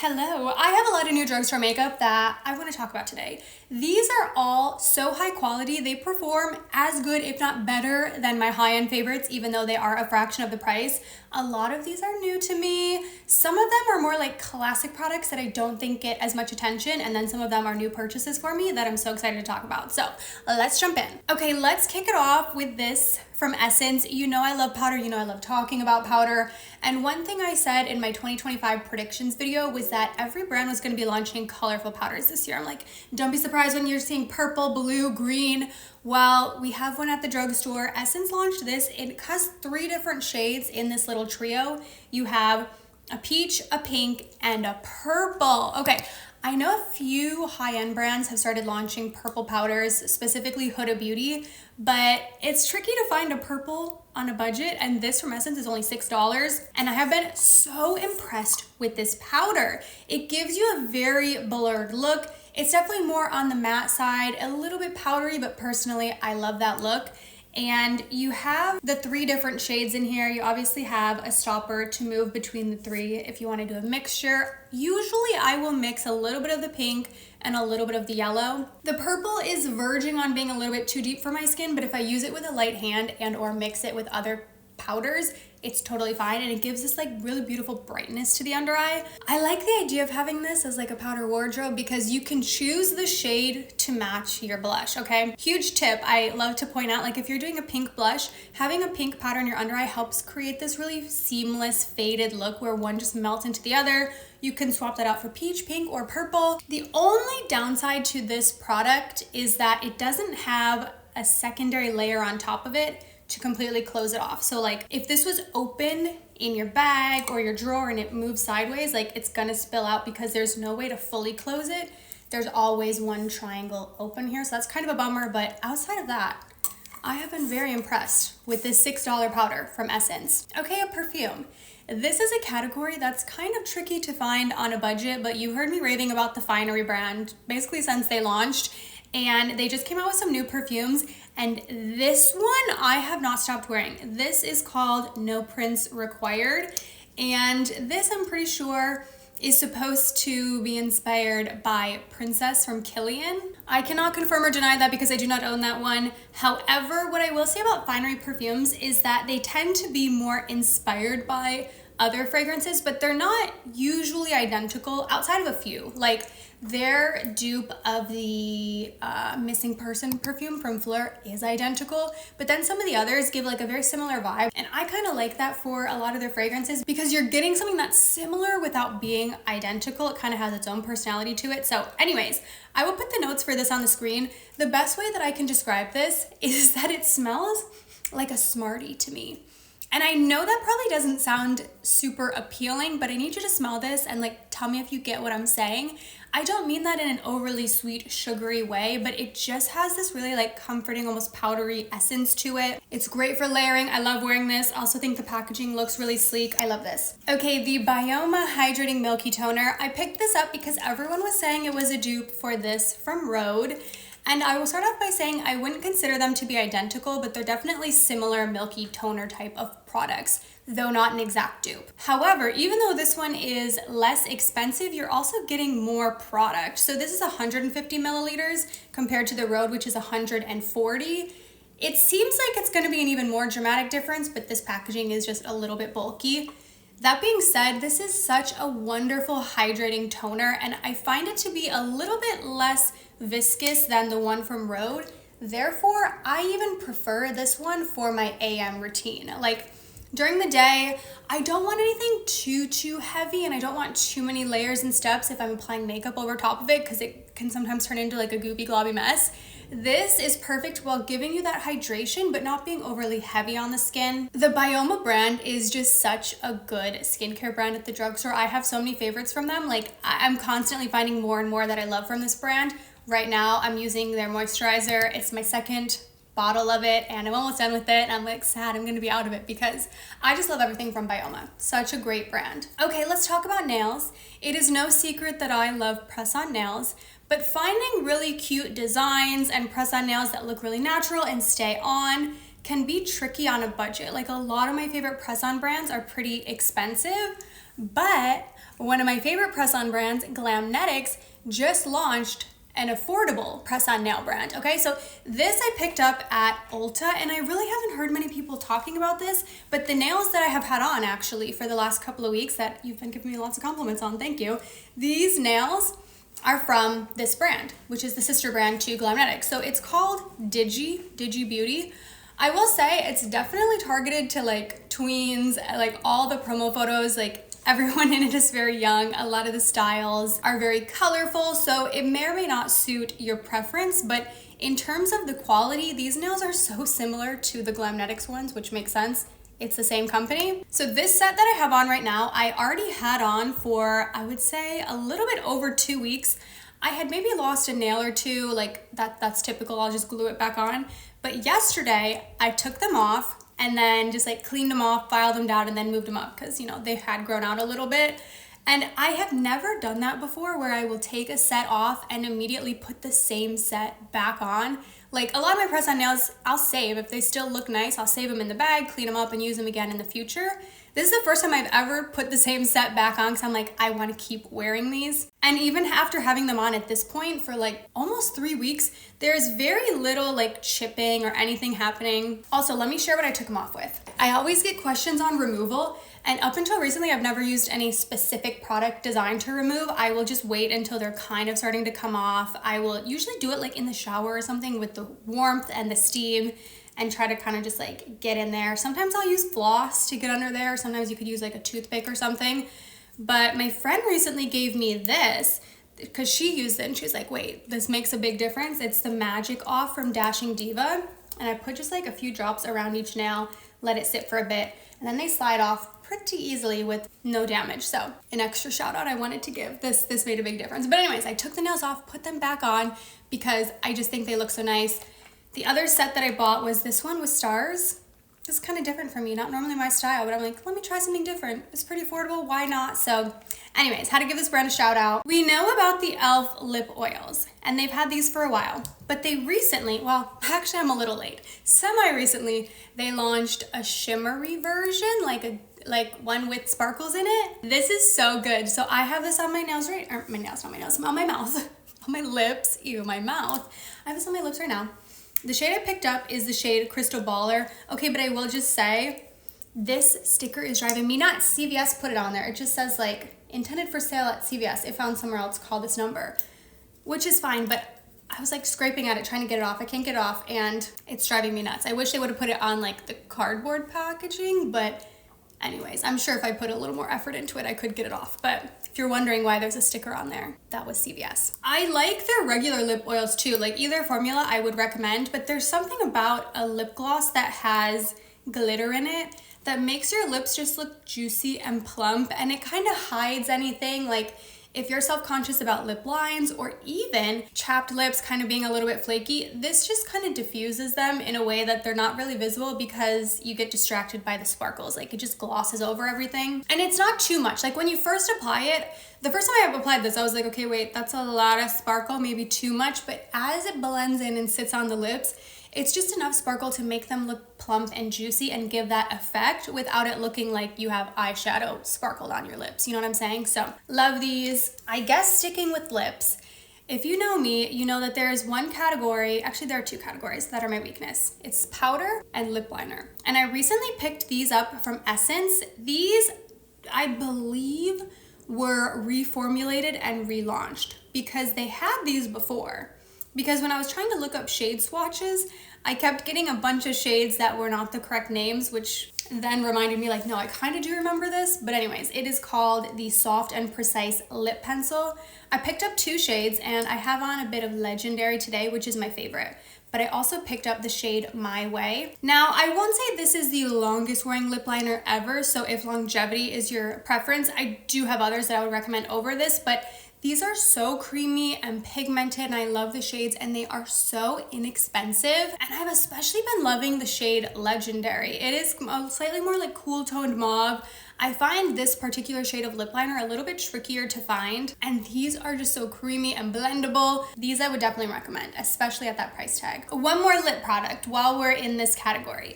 Hello, I have a lot of new drugstore makeup that I want to talk about today. These are all so high quality, they perform as good if not better than my high-end favorites, even though they are a fraction of the price. A lot of these are new to me. Some of them are more like classic products that I don't think get as much attention, and then some of them are new purchases for me that I'm so excited to talk about. So let's jump in. Okay, let's kick it off with this from Essence. You know I love powder, you know I love talking about powder, and one thing I said in my 2025 predictions video was that every brand was going to be launching colorful powders this year. I'm like, don't be surprised when you're seeing purple, blue, green. Well, we have one at the drugstore. Essence launched this. It has 3 different shades in this little trio. You have a peach, a pink, and a purple. Okay, I know a few high-end brands have started launching purple powders, specifically Huda Beauty, but it's tricky to find a purple on a budget, and this from Essence is only $6, and I have been so impressed with this powder. It gives you a very blurred look. It's definitely more on the matte side, a little bit powdery, but personally, I love that look. And you have the 3 different shades in here. You obviously have a stopper to move between the 3 if you want to do a mixture. Usually I will mix a little bit of the pink and a little bit of the yellow. The purple is verging on being a little bit too deep for my skin, but if I use it with a light hand and or mix it with other powders, it's totally fine, and it gives this like really beautiful brightness to the under eye. I like the idea of having this as like a powder wardrobe because you can choose the shade to match your blush, okay? Huge tip I love to point out, like if you're doing a pink blush, having a pink powder in your under eye helps create this really seamless faded look where one just melts into the other. You can swap that out for peach, pink, or purple. The only downside to this product is that it doesn't have a secondary layer on top of it to completely close it off. So like if this was open in your bag or your drawer and it moves sideways, like it's gonna spill out because there's no way to fully close it. There's always one triangle open here, so that's kind of a bummer, but outside of that, I have been very impressed with this $6 powder from Essence. Okay, a perfume. This is a category that's kind of tricky to find on a budget, but you heard me raving about the Finary brand basically since they launched, and they just came out with some new perfumes, and this one I have not stopped wearing. This is called No Prince Required, and this I'm pretty sure is supposed to be inspired by Princess from KELLYG. I cannot confirm or deny that because I do not own that one. However, what I will say about Finary perfumes is that they tend to be more inspired by other fragrances, but they're not usually identical outside of a few. Like their dupe of the Missing Person perfume from Fleur is identical, but then some of the others give like a very similar vibe, and I kind of like that for a lot of their fragrances because you're getting something that's similar without being identical. It kind of has its own personality to it. So anyways, I will put the notes for this on the screen. The best way that I can describe this is that it smells like a Smartie to me. And I know that probably doesn't sound super appealing, but I need you to smell this and like tell me if you get what I'm saying. I don't mean that in an overly sweet, sugary way, but it just has this really like comforting, almost powdery essence to it. It's great for layering. I love wearing this. I also think the packaging looks really sleek. I love this. Okay, the Byoma Hydrating Milky Toner. I picked this up because everyone was saying it was a dupe for this from Rhode. And I will start off by saying I wouldn't consider them to be identical, but they're definitely similar milky toner type of products, though not an exact dupe. However, even though this one is less expensive, you're also getting more product. So this is 150 milliliters compared to the Rhode, which is 140. It seems like it's gonna be an even more dramatic difference, but this packaging is just a little bit bulky. That being said, this is such a wonderful hydrating toner, and I find it to be a little bit less viscous than the one from Rhode. Therefore, I even prefer this one for my AM routine. Like during the day, I don't want anything too heavy, and I don't want too many layers and steps if I'm applying makeup over top of it because it can sometimes turn into like a goopy globby mess. This is perfect while giving you that hydration but not being overly heavy on the skin. The Byoma brand is just such a good skincare brand at the drugstore. I have so many favorites from them. Like I'm constantly finding more and more that I love from this brand. Right now I'm using their moisturizer. It's my second bottle of it and I'm almost done with it, and I'm like sad I'm gonna be out of it because I just love everything from Byoma. Such a great brand. Okay, let's talk about nails. It is no secret that I love press-on nails, but finding really cute designs and press-on nails that look really natural and stay on can be tricky on a budget. Like a lot of my favorite press-on brands are pretty expensive, but One of my favorite press-on brands, Glamnetics, just launched an affordable press-on nail brand. Okay, so this I picked up at Ulta, and I really haven't heard many people talking about this, but the nails that I have had on actually for the last couple of weeks that you've been giving me lots of compliments on, thank you. These nails are from this brand, which is the sister brand to Glamnetics. So it's called Digi Beauty. I will say it's definitely targeted to like tweens, like all the promo photos, like everyone in it is very young. A lot of the styles are very colorful, so it may or may not suit your preference, but in terms of the quality, these nails are so similar to the Glamnetics ones, which makes sense. It's the same company. So this set that I have on right now, I already had on for, I would say, a little bit over 2 weeks. I had maybe lost a nail or two, like that's typical, I'll just glue it back on. But yesterday, I took them off and then just like cleaned them off, filed them down, and then moved them up because, you know, they had grown out a little bit. And I have never done that before where I will take a set off and immediately put the same set back on. Like a lot of my press-on nails, I'll save. If they still look nice, I'll save them in the bag, clean them up, and use them again in the future. This is the first time I've ever put the same set back on because I'm like, I want to keep wearing these. And even after having them on at this point for like almost 3 weeks, there's very little like chipping or anything happening. Also, let me share what I took them off with. I always get questions on removal, and up until recently, I've never used any specific product designed to remove. I will just wait until they're kind of starting to come off. I will usually do it like in the shower or something with the warmth and the steam, and try to kind of just like get in there. Sometimes I'll use floss to get under there. Sometimes you could use like a toothpick or something. But my friend recently gave me this because she used it and she was like, wait, this makes a big difference. It's the Magic Off from Dashing Diva. And I put just like a few drops around each nail, let it sit for a bit, and then they slide off pretty easily with no damage. So an extra shout out I wanted to give. This made a big difference. But anyways, I took the nails off, put them back on because I just think they look so nice. The other set that I bought was this one with stars. This is kind of different for me, not normally my style, but I'm like, let me try something different. It's pretty affordable, why not? So anyways, had to give this brand a shout out. We know about the e.l.f. lip oils, and they've had these for a while, but they recently, well, actually I'm a little late. Semi-recently, they launched a shimmery version, like one with sparkles in it. This is so good. So I have this on my nails right, or my nails, not my nails, on my mouth, on my lips, ew, my mouth. I have this on my lips right now. The shade I picked up is the shade Crystal Baller. Okay, but I will just say, this sticker is driving me nuts. CVS put it on there. It just says like, intended for sale at CVS. It found somewhere else, call this number, which is fine, but I was like scraping at it, trying to get it off. I can't get it off, and it's driving me nuts. I wish they would have put it on like the cardboard packaging, but anyways, I'm sure if I put a little more effort into it, I could get it off. But if you're wondering why there's a sticker on there, that was CVS. I like their regular lip oils too. Like either formula I would recommend, but there's something about a lip gloss that has glitter in it that makes your lips just look juicy and plump, and it kind of hides anything. Like if you're self-conscious about lip lines or even chapped lips kind of being a little bit flaky, this just kind of diffuses them in a way that they're not really visible because you get distracted by the sparkles. Like it just glosses over everything. And it's not too much. Like when you first apply it, the first time I applied this, I was like, okay, wait, that's a lot of sparkle, maybe too much. But as it blends in and sits on the lips, it's just enough sparkle to make them look plump and juicy and give that effect without it looking like you have eyeshadow sparkled on your lips. You know what I'm saying? So love these. I guess sticking with lips, if you know me, you know that there is one category, actually there are two categories that are my weakness. It's powder and lip liner. And I recently picked these up from Essence. These, I believe, were reformulated and relaunched because they had these before. Because when I was trying to look up shade swatches, I kept getting a bunch of shades that were not the correct names, which then reminded me like, no, I kind of do remember this. But anyways, it is called the Soft and Precise Lip Pencil. I picked up 2 shades, and I have on a bit of Legendary today, which is my favorite. But I also picked up the shade My Way. Now, I won't say this is the longest wearing lip liner ever, so if longevity is your preference, I do have others that I would recommend over this, but these are so creamy and pigmented, and I love the shades, and they are so inexpensive. And I've especially been loving the shade Legendary. It is slightly more like cool toned mauve. I find this particular shade of lip liner a little bit trickier to find, and these are just so creamy and blendable. These I would definitely recommend, especially at that price tag. One more lip product while we're in this category.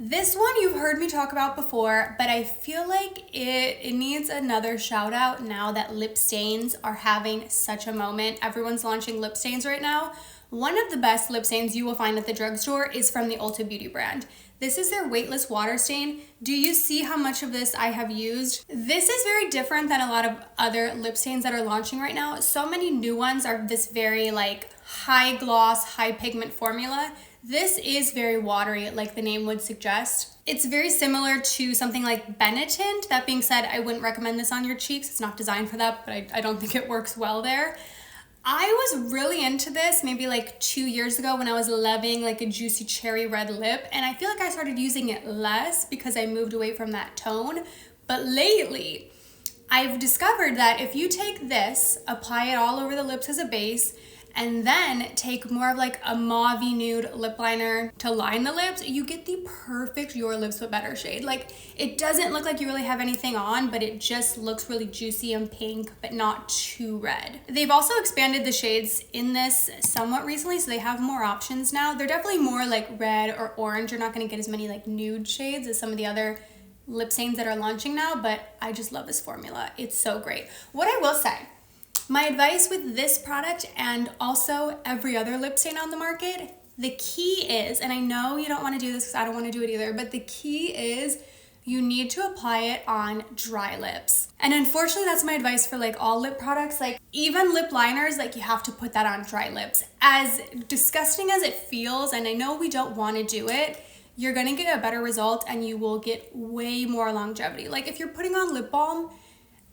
This one you've heard me talk about before, but I feel like it needs another shout out now that lip stains are having such a moment. Everyone's launching lip stains right now. One of the best lip stains you will find at the drugstore is from the Ulta Beauty brand. This is their Weightless water stain. Do you see how much of this I have used? This is very different than a lot of other lip stains that are launching right now. So many new ones are this very like high gloss, high pigment formula. This is very watery, like the name would suggest. It's very similar to something like Benetint. That being said, I wouldn't recommend this on your cheeks. It's not designed for that, but I don't think it works well there. I was really into this maybe like 2 years ago when I was loving like a juicy cherry red lip, and I feel like I started using it less because I moved away from that tone. But lately, I've discovered that if you take this, apply it all over the lips as a base, and then take more of like a mauvey nude lip liner to line the lips, you get the perfect Your Lips But Better shade. Like, it doesn't look like you really have anything on, but it just looks really juicy and pink, but not too red. They've also expanded the shades in this somewhat recently, so they have more options now. They're definitely more like red or orange. You're not gonna get as many like nude shades as some of the other lip stains that are launching now, but I just love this formula. It's so great. What I will say, my advice with this product and also every other lip stain on the market, the key is, and I know you don't want to do this because I don't want to do it either, but the key is you need to apply it on dry lips. And unfortunately, that's my advice for like all lip products. Like even lip liners, like you have to put that on dry lips. As disgusting as it feels, and I know we don't want to do it, you're gonna get a better result and you will get way more longevity. Like if you're putting on lip balm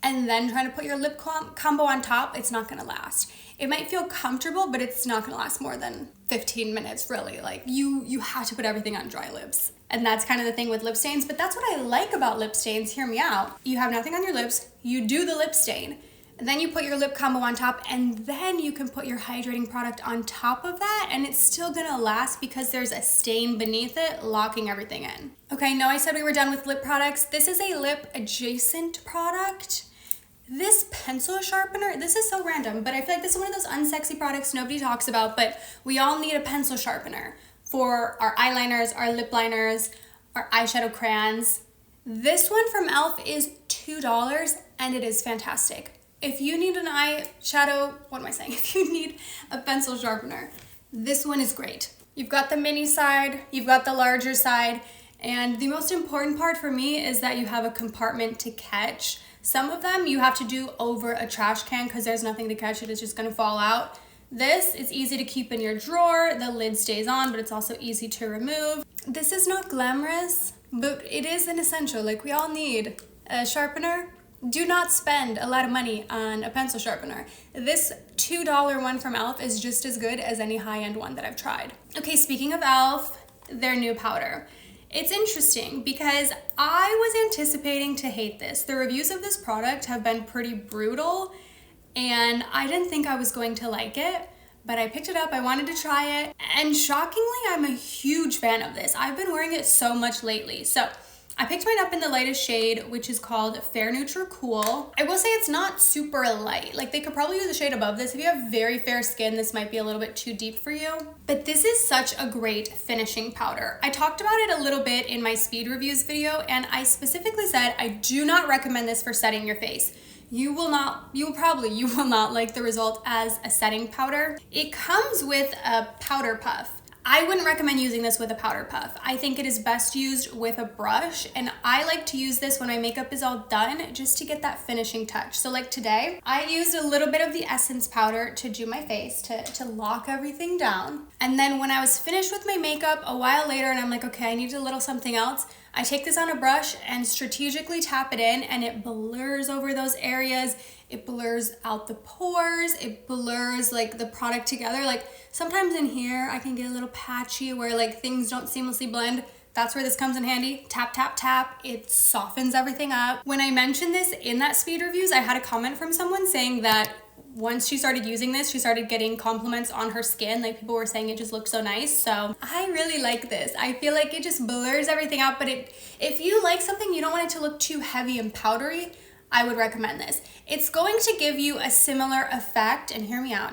and then trying to put your lip combo on top, it's not gonna last. It might feel comfortable, but it's not gonna last more than 15 minutes, really. Like you have to put everything on dry lips. And that's kind of the thing with lip stains, but that's what I like about lip stains, hear me out. You have nothing on your lips, you do the lip stain, and then you put your lip combo on top, and then you can put your hydrating product on top of that, and it's still gonna last because there's a stain beneath it locking everything in. Okay, no, I said we were done with lip products. This is a lip adjacent product. This pencil sharpener, this is so random, but I feel like this is one of those unsexy products nobody talks about, but we all need a pencil sharpener for our eyeliners, our lip liners, our eyeshadow crayons. This one from e.l.f. is $2 and it is fantastic. If you need an eyeshadow, if you need a pencil sharpener, this one is great. You've got the mini side, you've got the larger side, and the most important part for me is that you have a compartment to catch. Some of them you have to do over a trash can because there's nothing to catch it, it's just gonna fall out. This is easy to keep in your drawer, the lid stays on, but it's also easy to remove. This is not glamorous, but it is an essential. Like we all need a sharpener. Do not spend a lot of money on a pencil sharpener. This $2 one from e.l.f. is just as good as any high-end one that I've tried. Okay, speaking of e.l.f., their new powder. It's interesting because I was anticipating to hate this. The reviews of this product have been pretty brutal and I didn't think I was going to like it, but I picked it up, I wanted to try it, and shockingly, I'm a huge fan of this. I've been wearing it so much lately. So I picked mine up in the lightest shade, which is called Fair Neutral Cool. I will say it's not super light. Like they could probably use a shade above this. If you have very fair skin, this might be a little bit too deep for you. But this is such a great finishing powder. I talked about it a little bit in my speed reviews video, and I specifically said I do not recommend this for setting your face. You will not like the result as a setting powder. It comes with a powder puff. I wouldn't recommend using this with a powder puff. I think it is best used with a brush, and I like to use this when my makeup is all done just to get that finishing touch. So like today, I used a little bit of the Essence powder to do my face, to lock everything down. And then when I was finished with my makeup a while later and I'm like, okay, I need a little something else, I take this on a brush and strategically tap it in, and it blurs over those areas. It blurs out the pores. It blurs like the product together. Like sometimes in here, I can get a little patchy where like things don't seamlessly blend. That's where this comes in handy. Tap, tap, tap. It softens everything up. When I mentioned this in that speed reviews, I had a comment from someone saying that once she started using this, she started getting compliments on her skin. Like people were saying it just looked so nice. So I really like this. I feel like it just blurs everything out, but if you like something, you don't want it to look too heavy and powdery, I would recommend this. It's going to give you a similar effect, and hear me out.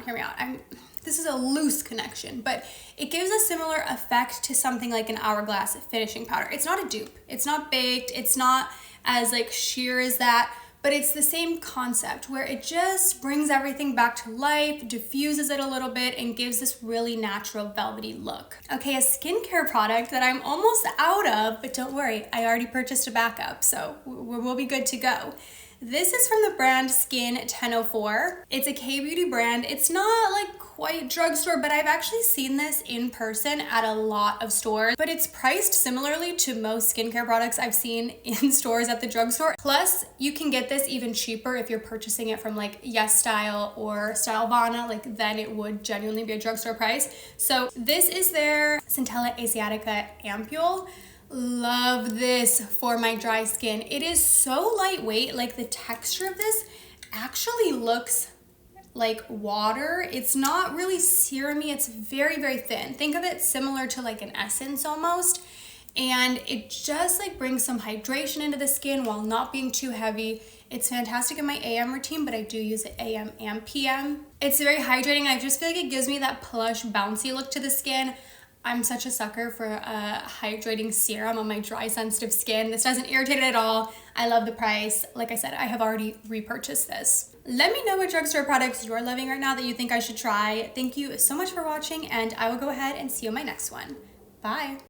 This is a loose connection, but it gives a similar effect to something like an Hourglass finishing powder. It's not a dupe. It's not baked. It's not as like sheer as that, but it's the same concept where it just brings everything back to life, diffuses it a little bit, and gives this really natural velvety look. Okay, a skincare product that I'm almost out of, but don't worry, I already purchased a backup, so we'll be good to go. This is from the brand Skin 1004. It's a K-beauty brand. It's not like quite drugstore, but I've actually seen this in person at a lot of stores, but it's priced similarly to most skincare products I've seen in stores at the drugstore. Plus, you can get this even cheaper if you're purchasing it from like Yes Style or Stylevana, like then it would genuinely be a drugstore price. So this is their Centella Asiatica Ampoule. Love this for my dry skin. It is so lightweight, like the texture of this actually looks like water. It's not really serumy, it's very, very thin. Think of it similar to like an essence almost. And it just like brings some hydration into the skin while not being too heavy. It's fantastic in my AM routine, but I do use it AM and PM. It's very hydrating. I just feel like it gives me that plush, bouncy look to the skin. I'm such a sucker for a hydrating serum on my dry, sensitive skin. This doesn't irritate it at all. I love the price. Like I said, I have already repurchased this. Let me know what drugstore products you're loving right now that you think I should try. Thank you so much for watching, and I will go ahead and see you in my next one. Bye.